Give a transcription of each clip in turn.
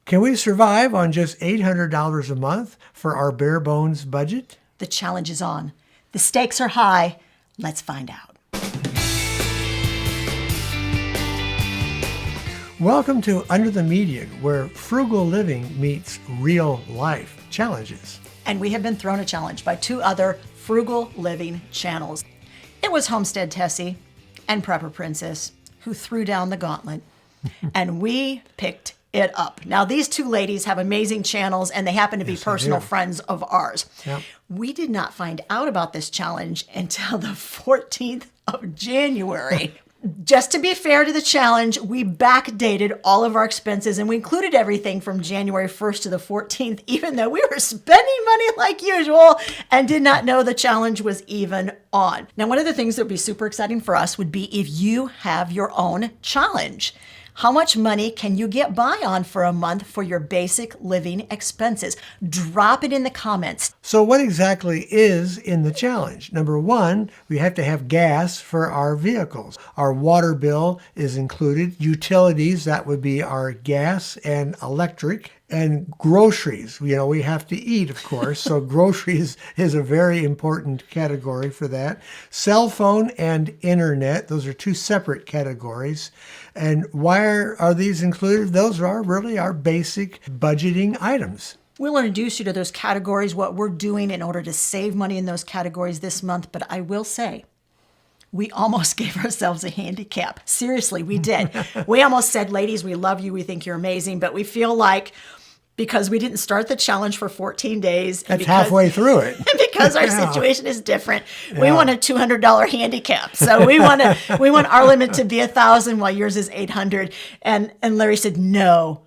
Can we survive on just $800 a month for our bare bones budget? The challenge is on. The stakes are high. Let's find out. Welcome to Under the Median, where frugal living meets real life challenges. And we have been thrown a challenge by two other frugal living channels. It was Homestead Tessie and Prepper Princess who threw down the gauntlet, and we picked it up. Now, these two ladies have amazing channels, and they happen to be personal friends of ours. Yep. We did not find out about this challenge until the 14th of January. Just to be fair to the challenge, we backdated all of our expenses, and we included everything from January 1st to the 14th, even though we were spending money like usual and did not know the challenge was even on. Now, one of the things that would be super exciting for us would be if you have your own challenge. How much money can you get by on for a month for your basic living expenses? Drop it in the comments. So what exactly is in the challenge? Number one, we have to have gas for our vehicles. Our water bill is included. Utilities, that would be our gas and electric. And groceries, we have to eat, of course. So groceries is a very important category for that. Cell phone and internet, those are two separate categories. And why are these included? Those are really our basic budgeting items. We'll introduce you to those categories, what we're doing in order to save money in those categories this month. But I will say, we almost gave ourselves a handicap. Seriously, we did. We almost said, ladies, we love you. We think you're amazing. But we feel like because we didn't start the challenge for 14 days. That's halfway through it. And because our situation is different, we want a $200 handicap. So we want our limit to be $1,000 while yours is $800. And Larry said, no,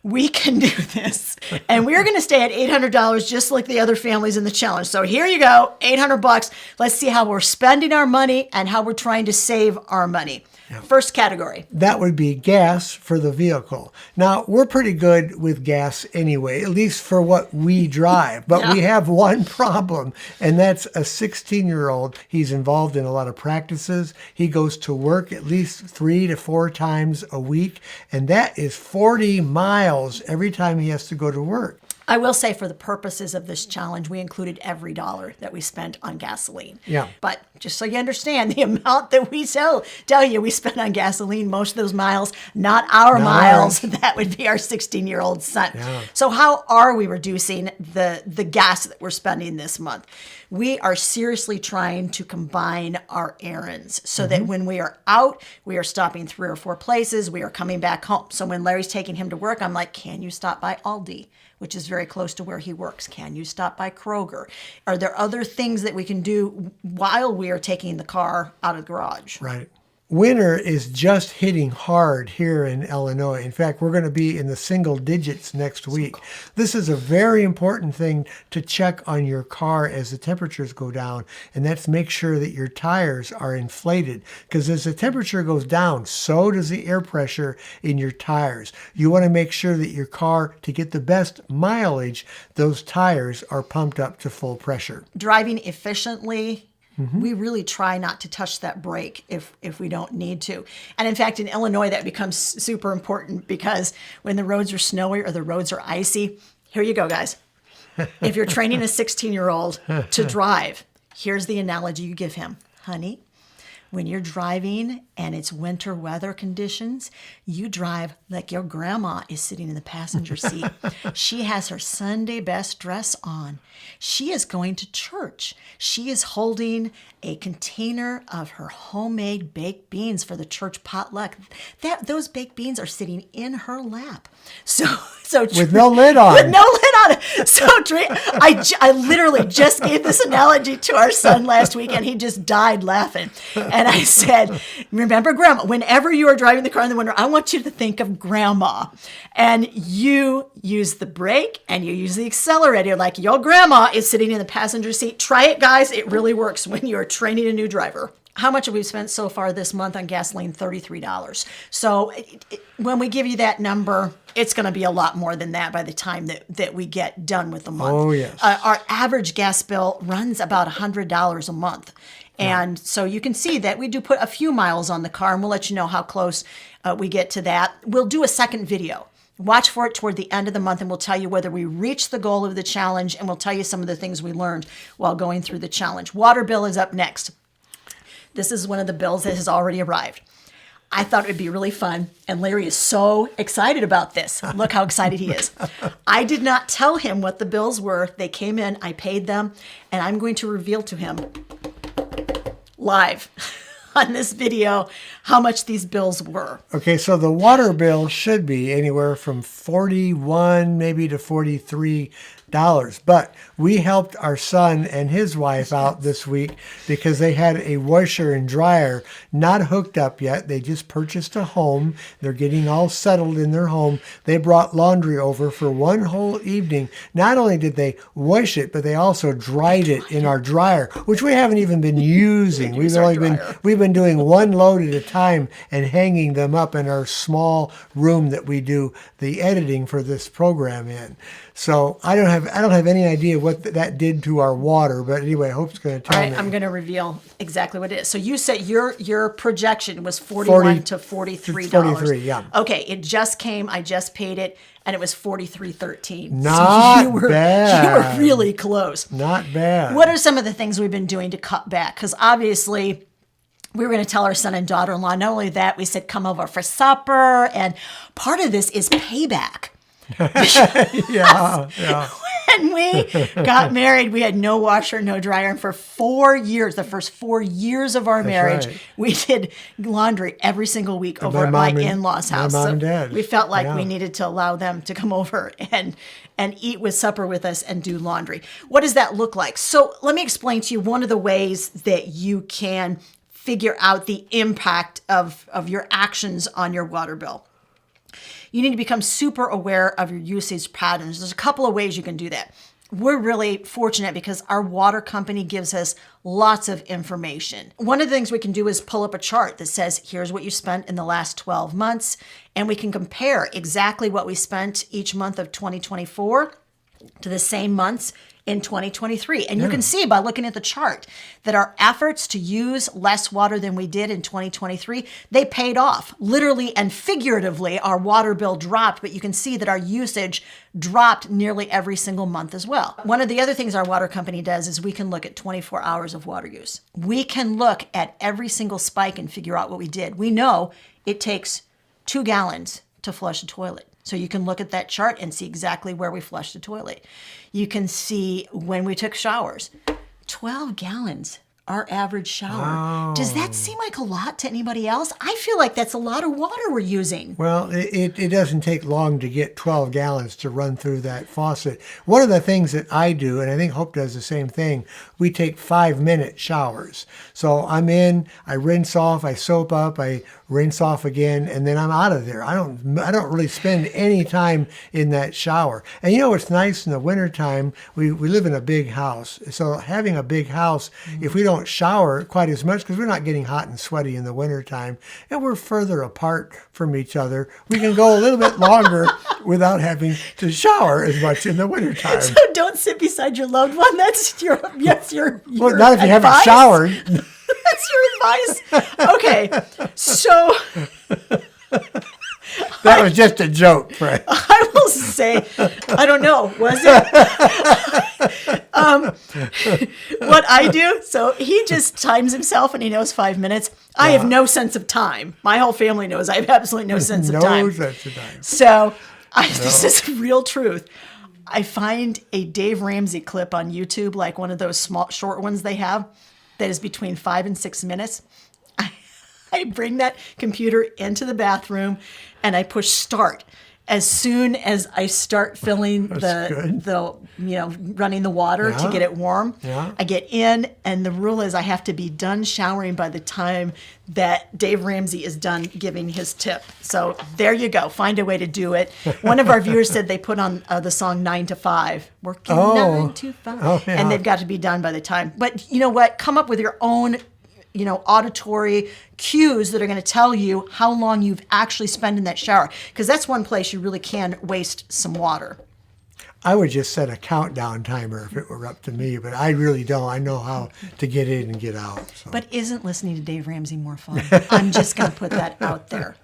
we can do this. And we're going to stay at $800 just like the other families in the challenge. So here you go, $800. Let's see how we're spending our money and how we're trying to save our money. First category. That would be gas for the vehicle. Now, we're pretty good with gas anyway, at least for what we drive. But we have one problem, and that's a 16-year-old. He's involved in a lot of practices. He goes to work at least 3 to 4 times a week, and that is 40 miles every time he has to go to work. I will say for the purposes of this challenge, we included every dollar that we spent on gasoline. Yeah. But just so you understand, the amount that we tell you we spent on gasoline, most of those miles, not our miles. That would be our 16-year-old son. Yeah. So how are we reducing the gas that we're spending this month? We are seriously trying to combine our errands so that when we are out, we are stopping 3 or 4 places. We are coming back home. So when Larry's taking him to work, I'm like, can you stop by Aldi, which is very close to where he works? Can you stop by Kroger? Are there other things that we can do while we are taking the car out of the garage? Right. Winter is just hitting hard here in Illinois. In fact, we're going to be in the single digits next week. This is a very important thing to check on your car as the temperatures go down, and that's make sure that your tires are inflated, because as the temperature goes down, so does the air pressure in your tires. You want to make sure that your car, to get the best mileage, those tires are pumped up to full pressure. Driving efficiently, we really try not to touch that brake if we don't need to. And in fact, in Illinois, that becomes super important because when the roads are snowy or the roads are icy, here you go, guys. If you're training a 16-year-old to drive, here's the analogy you give him. Honey, when you're driving and it's winter weather conditions, you drive like your grandma is sitting in the passenger seat. She has her Sunday best dress on. She is going to church. She is holding a container of her homemade baked beans for the church potluck. Those baked beans are sitting in her lap. So with no lid on. With no lid on it. So I literally just gave this analogy to our son last week, and he just died laughing. And I said, remember Grandma, whenever you are driving the car in the winter, I want you to think of Grandma. And you use the brake and you use the accelerator like your grandma is sitting in the passenger seat. Try it, guys. It really works when you're training a new driver. How much have we spent so far this month on gasoline? $33. So when we give you that number, it's going to be a lot more than that by the time that we get done with the month. Oh, yes. Our average gas bill runs about $100 a month. And so you can see that we do put a few miles on the car, and we'll let you know how close we get to that. We'll do a second video Watch for it toward the end of the month, and we'll tell you whether we reached the goal of the challenge, and we'll tell you some of the things we learned while going through the challenge. Water bill is up next. This is one of the bills that has already arrived. I thought it would be really fun, and Larry is so excited about this. Look how excited he is. I did not tell him what the bills were. They came in, I paid them, and I'm going to reveal to him live on this video how much these bills were. Okay, so the water bill should be anywhere from $41 maybe to $43. But we helped our son and his wife out this week because they had a washer and dryer not hooked up yet. They just purchased a home. They're getting all settled in their home. They brought laundry over for one whole evening. Not only did they wash it, but they also dried it in our dryer, which we haven't even been using. We've been doing one load at a time and hanging them up in our small room that we do the editing for this program in. So I don't have any idea what that did to our water, but anyway, Hope's going to tell me. All right, I'm going to reveal exactly what it is. So you said your projection was $41 to $43. 43, yeah. Okay, it just came. I just paid it, and it was $43.13. Not so bad. You were really close. Not bad. What are some of the things we've been doing to cut back? Because obviously, we were going to tell our son and daughter-in-law. Not only that, we said come over for supper, and part of this is payback. yeah. When we got married, we had no washer, no dryer. And for 4 years, the first 4 years of our marriage, right. we did laundry every single week over at my in-laws' house. My mom and dad. We felt like we needed to allow them to come over and eat with supper with us and do laundry. What does that look like? So let me explain to you one of the ways that you can figure out the impact of your actions on your water bill. You need to become super aware of your usage patterns. There's a couple of ways you can do that. We're really fortunate because our water company gives us lots of information. One of the things we can do is pull up a chart that says, here's what you spent in the last 12 months. And we can compare exactly what we spent each month of 2024 to the same months in 2023. And you can see by looking at the chart that our efforts to use less water than we did in 2023, they paid off. Literally and figuratively, our water bill dropped, but you can see that our usage dropped nearly every single month as well. One of the other things our water company does is we can look at 24 hours of water use. We can look at every single spike and figure out what we did. We know it takes 2 gallons to flush a toilet. So you can look at that chart and see exactly where we flushed the toilet. You can see when we took showers. 12 gallons, our average shower. Wow. Does that seem like a lot to anybody else? I feel like that's a lot of water we're using. Well, it doesn't take long to get 12 gallons to run through that faucet. One of the things that I do, and I think Hope does the same thing, we take 5-minute showers. So I'm in, I rinse off, I soap up, I rinse off again, and then I'm out of there. I don't really spend any time in that shower. And you know what's nice in the wintertime? We live in a big house. So having a big house, if we don't shower quite as much, because we're not getting hot and sweaty in the wintertime, and we're further apart from each other, we can go a little bit longer without having to shower as much in the wintertime. So don't sit beside your loved one. That's your well, not if you haven't showered. That's your advice? Okay, so... That was just a joke, Fred. I will say, I don't know, was it? What I do, so he just times himself and he knows 5 minutes. I have no sense of time. My whole family knows I have absolutely no sense of time. No sense of time. So this is real truth. I find a Dave Ramsey clip on YouTube, like one of those small, short ones they have, that is between 5 and 6 minutes. I bring that computer into the bathroom and I push start. As soon as I start filling the running the water to get it warm, I get in, and the rule is I have to be done showering by the time that Dave Ramsey is done giving his tip. So there you go. Find a way to do it. One of our viewers said they put on the song 9 to 5. Working 9 to 5. And they've got to be done by the time. But you know what? Come up with your own auditory cues that are going to tell you how long you've actually spent in that shower. Because that's one place you really can waste some water. I would just set a countdown timer if it were up to me, but I really don't. I know how to get in and get out. So. But isn't listening to Dave Ramsey more fun? I'm just going to put that out there.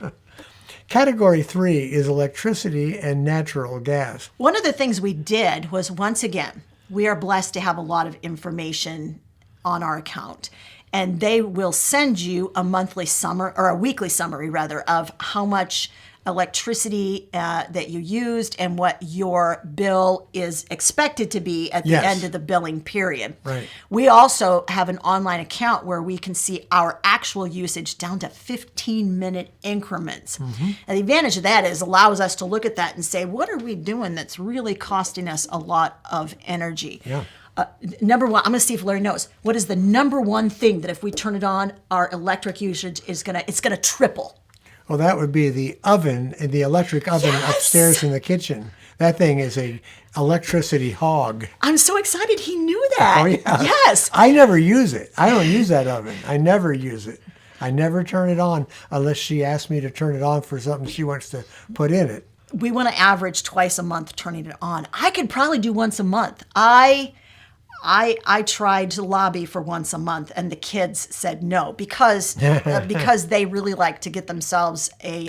Category 3 is electricity and natural gas. One of the things we did was, once again, we are blessed to have a lot of information on our account. And they will send you a weekly summary rather, of how much electricity that you used and what your bill is expected to be at the end of the billing period. Right. We also have an online account where we can see our actual usage down to 15-minute increments. And the advantage of that is allows us to look at that and say, what are we doing that's really costing us a lot of energy? Yeah. Number one, I'm going to see if Larry knows. What is the number one thing that if we turn it on, our electric usage is going to triple? Well, that would be the oven, the electric oven upstairs in the kitchen. That thing is a electricity hog. I'm so excited he knew that. Oh, yeah. Yes. I never use it. I don't use that oven. I never use it. I never turn it on unless she asks me to turn it on for something she wants to put in it. We want to average twice a month turning it on. I could probably do once a month. I tried to lobby for once a month, and the kids said no because they really like to get themselves a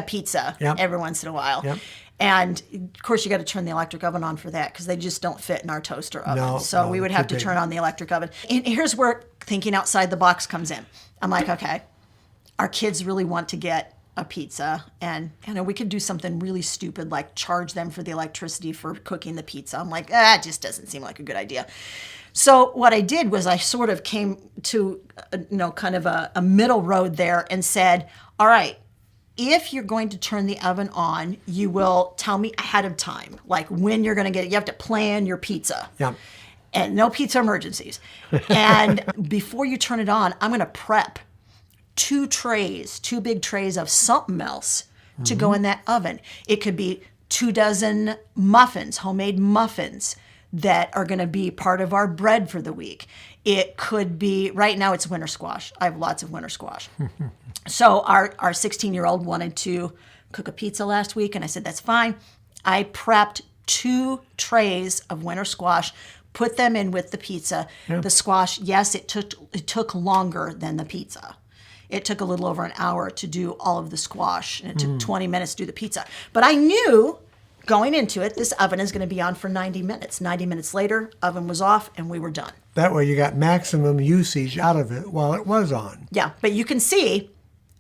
pizza every once in a while. Yep. And of course, you got to turn the electric oven on for that because they just don't fit in our toaster oven. No, so we would have to turn on the electric oven. And here's where thinking outside the box comes in. I'm like, okay, our kids really want to get a pizza, and we could do something really stupid like charge them for the electricity for cooking the pizza. I'm like, it just doesn't seem like a good idea. So what I did was I sort of came to kind of a middle road there and said, all right, if you're going to turn the oven on, you will tell me ahead of time, like when you're going to get it. You have to plan your pizza. Yeah. And no pizza emergencies. And before you turn it on, I'm going to prep two big trays of something else to go in that oven. It could be 24 muffins, homemade muffins that are going to be part of our bread for the week. It could be, right now it's winter squash. I have lots of winter squash. So our 16-year-old wanted to cook a pizza last week, and I said, that's fine. I prepped 2 trays of winter squash, put them in with the pizza. Yeah. The squash, yes, it took longer than the pizza. It took a little over an hour to do all of the squash, and it took 20 minutes to do the pizza. But I knew going into it, this oven is going to be on for 90 minutes. 90 minutes later, oven was off, and we were done. That way you got maximum usage out of it while it was on. Yeah, but you can see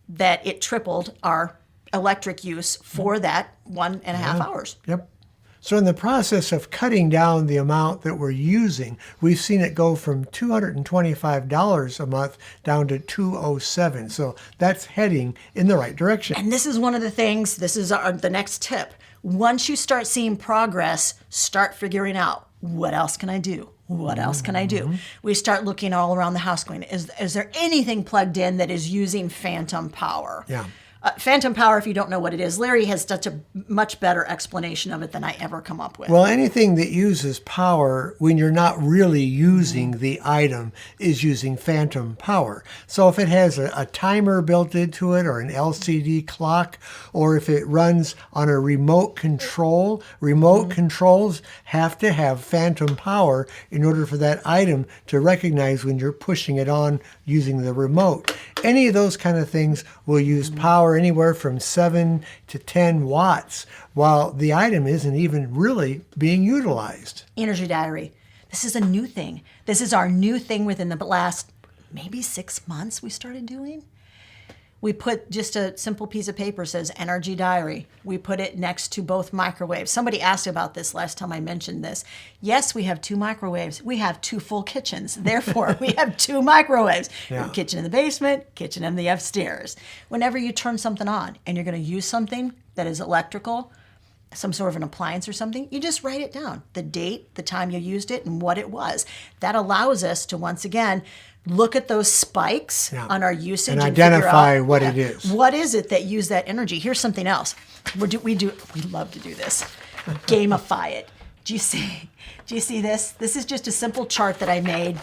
that it tripled our electric use for that 1.5 hours. Yep. So in the process of cutting down the amount that we're using, we've seen it go from $225 a month down to $207. So that's heading in the right direction. And this is one of the things, this is the next tip. Once you start seeing progress, start figuring out, what else can I do? What else can I do? We start looking all around the house going, is there anything plugged in that is using phantom power? Yeah. Phantom power, if you don't know what it is, Larry has such a much better explanation of it than I ever come up with. Well, anything that uses power when you're not really using the item is using phantom power. So if it has a timer built into it or an LCD clock, or if it runs on a remote control, remote controls have to have phantom power in order for that item to recognize when you're pushing it on using the remote. Any of those kind of things will use power anywhere from 7 to 10 watts, while the item isn't even really being utilized. Energy diary. This is a new thing. This is our new thing within the last maybe 6 months we started doing. We put just a simple piece of paper, says energy diary. We put it next to both microwaves. Somebody asked about this last time I mentioned this. Yes, we have 2 microwaves. We have 2 full kitchens. Therefore, we have 2 microwaves. Yeah. Kitchen in the basement, kitchen in the upstairs. Whenever you turn something on and you're going to use something that is electrical, some sort of an appliance or something, you just write it down. The date, the time you used it, and what it was. That allows us to, once again, look at those spikes on our usage and identify figure out, what it is. What is it that used that energy? Here's something else. We love to do this. Gamify it. Do you see this? This is just a simple chart that I made.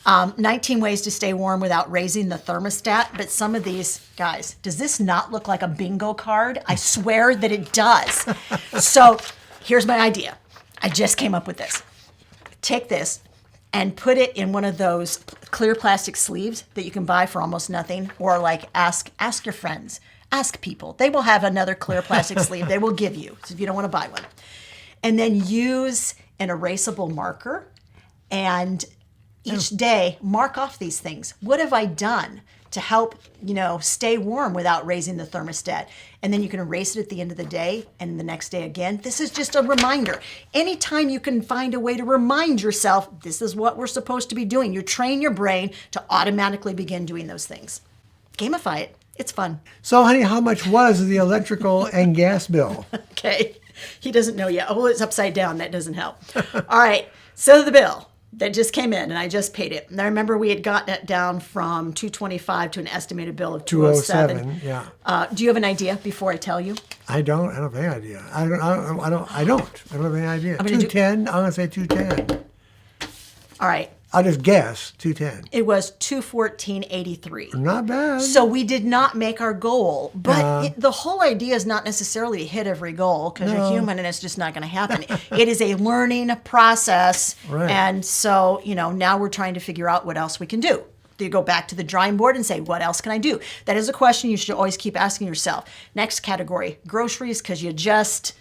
19 ways to stay warm without raising the thermostat. But some of these, guys, does this not look like a bingo card? I swear that it does. So here's my idea. I just came up with this. Take this and put it in one of those clear plastic sleeves that you can buy for almost nothing, or like ask your friends. Ask people. They will have another clear plastic sleeve they will give you if you don't want to buy one. And then use an erasable marker and each day mark off these things. What have I done to help, stay warm without raising the thermostat? And then you can erase it at the end of the day and the next day again. This is just a reminder. Anytime you can find a way to remind yourself, this is what we're supposed to be doing. You train your brain to automatically begin doing those things. Gamify it. It's fun. So, honey, how much was the electrical and gas bill? Okay. He doesn't know yet. Oh, it's upside down. That doesn't help. All right. So the bill that just came in, and I just paid it. And I remember we had gotten it down from $225 to an estimated bill of $207. Yeah. Do you have an idea before I tell you? I don't have any idea. I don't have any idea. I'm gonna 210. I'm gonna say 210. All right. I'll just guess 210. It was $214.83. Not bad. So we did not make our goal, but the whole idea is not necessarily to hit every goal because you're human and it's just not going to happen. It is a learning process. Right. And so, now we're trying to figure out what else we can do. Do you go back to the drawing board and say, what else can I do? That is a question you should always keep asking yourself. Next category, groceries, because you just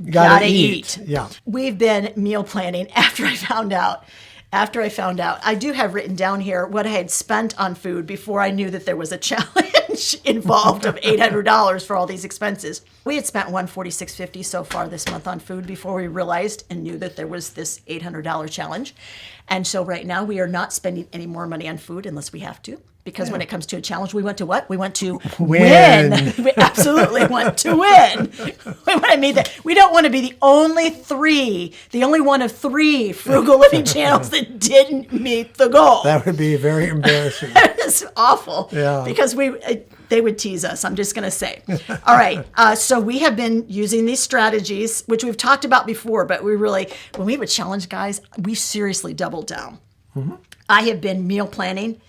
gotta eat. Yeah. We've been meal planning after I found out. I do have written down here what I had spent on food before I knew that there was a challenge involved of $800 for all these expenses. We had spent $146.50 so far this month on food before we realized and knew that there was this $800 challenge. And so right now we are not spending any more money on food unless we have to. Because when it comes to a challenge, we want to what? We want to win. We absolutely want to win. We don't want to be the only one of three frugal living channels that didn't meet the goal. That would be very embarrassing. It's awful. Yeah. Because they would tease us, I'm just going to say. All right. So we have been using these strategies, which we've talked about before, but when we have a challenge, guys, we seriously doubled down. Mm-hmm. I have been meal planning.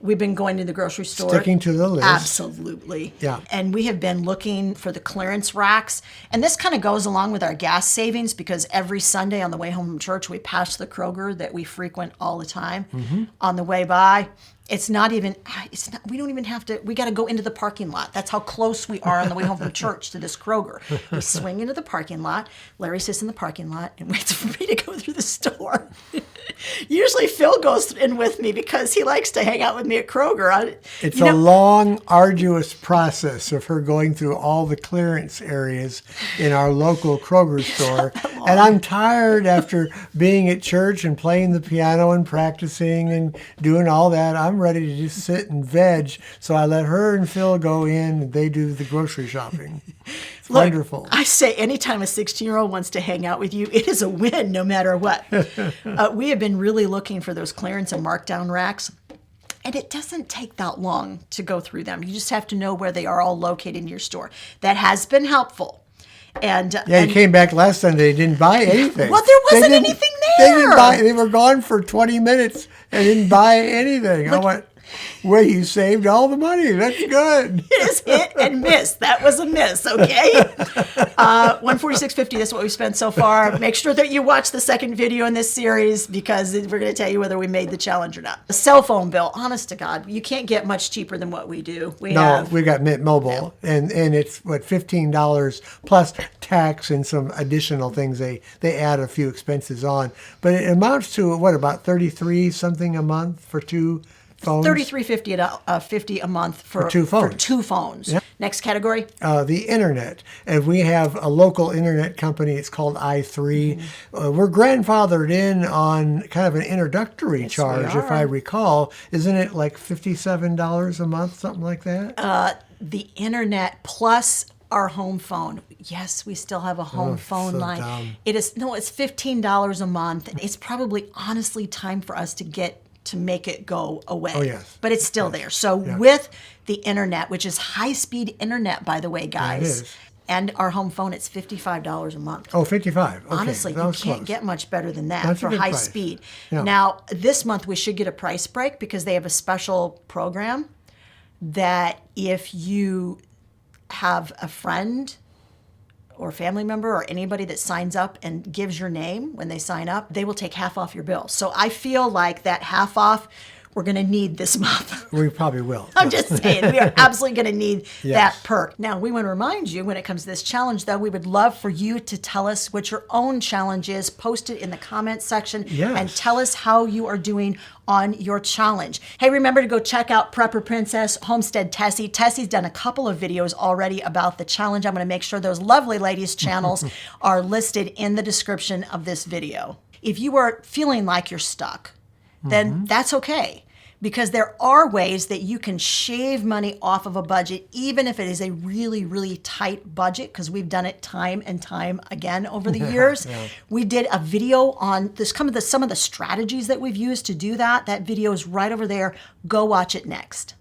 We've been going to the grocery store. Sticking to the list. Absolutely. Yeah. And we have been looking for the clearance racks. And this kind of goes along with our gas savings because every Sunday on the way home from church, we pass the Kroger that we frequent all the time. Mm-hmm. On the way by, we don't even have to, we got to go into the parking lot. That's how close we are on the way home from church to this Kroger. We swing into the parking lot. Larry sits in the parking lot and waits for me to go through the store. Usually Phil goes in with me because he likes to hang out with me at Kroger. It's a long, arduous process of her going through all the clearance areas in our local Kroger store. And I'm tired after being at church and playing the piano and practicing and doing all that. I'm ready to just sit and veg. So I let her and Phil go in and they do the grocery shopping. It's wonderful. I say anytime a 16-year-old wants to hang out with you, it is a win no matter what. We have been really looking for those clearance and markdown racks. And it doesn't take that long to go through them. You just have to know where they are all located in your store. That has been helpful. And you came back last Sunday. They didn't buy anything. Well, there wasn't anything there. They were gone for 20 minutes and didn't buy anything. I went, well, you saved all the money. That's good. It is hit and miss. That was a miss, okay? $146.50, that's what we've spent so far. Make sure that you watch the second video in this series because we're going to tell you whether we made the challenge or not. The cell phone bill, honest to God, you can't get much cheaper than what we do. We got Mint Mobile, and it's, $15 plus tax and some additional things. They add a few expenses on. But it amounts to, about $33 something a month for two phones? $33.50 a month for two phones. For two phones. Yep. Next category? The internet. And we have a local internet company. It's called i3. Mm-hmm. We're grandfathered in on kind of an introductory charge, if I recall. Isn't it like $57 a month, something like that? The internet plus our home phone. Yes, we still have a home phone line. Dumb. It's $15 a month. It's probably honestly time for us to make it go away. Oh, yes. But it's still there. So with the internet, which is high-speed internet, by the way, guys, it is. And our home phone, it's $55 a month. Oh, $55. Okay. Honestly, you can't get much better than that. That's for high price. Speed. Yeah. Now, this month we should get a price break because they have a special program that if you have a friend or family member or anybody that signs up and gives your name when they sign up, they will take half off your bill. So I feel like that half off we're going to need this month. We probably will. I'm just saying, we are absolutely going to need Yes. that perk. Now, we want to remind you when it comes to this challenge, though, we would love for you to tell us what your own challenge is. Post it in the comments section Yes. and tell us how you are doing on your challenge. Hey, remember to go check out Prepper Princess, Homestead Tessie. Tessie's done a couple of videos already about the challenge. I'm going to make sure those lovely ladies' channels are listed in the description of this video. If you are feeling like you're stuck, then that's okay. Because there are ways that you can shave money off of a budget, even if it is a really, really tight budget, because we've done it time and time again over the years. We did a video on this, some of the strategies that we've used to do that. That video is right over there. Go watch it next.